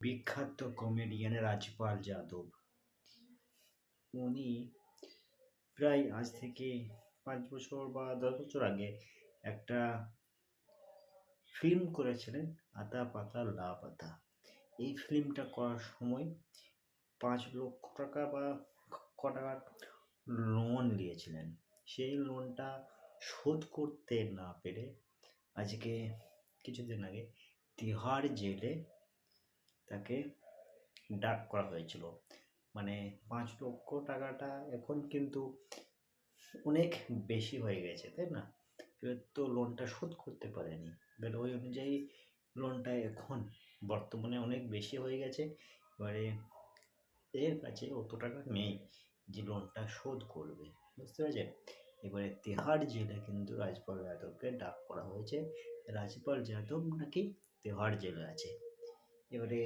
বিখ্যাত কমেডিয়ান রাজপাল যাদব। উনি প্রায় আজ থেকে ৫ বছর বা ১০ বছর আগে একটা ফিল্ম করেছিলেন 'আতা পাতা লাপাতা'। এই ফিল্মটা করার সময় ৫ লক্ষ টাকা বা টাকার লোন নিয়েছিলেন। সেই লোনটা শোধ করতে না পেরে আজকে কিছুদিন আগে তিহাড় জেলে তাকে ডাক করা হয়েছিল। মানে ৫ লক্ষ টাকাটা এখন কিন্তু অনেক বেশি হয়ে গেছে, তাই না? এবার তো লোনটা শোধ করতে পারেনি। এবার ওই অনুযায়ী লোনটা এখন বর্তমানে অনেক বেশি হয়ে গেছে। এবারে এর কাছে অত টাকা নেই যে লোনটা শোধ করবে। বুঝতে পেরেছেন? এবারে তিহাড় জেলে কিন্তু রাজপাল যাদবকে ডাক করা হয়েছে। রাজপাল যাদব নাকি তিহাড় জেলে আছে। এবারে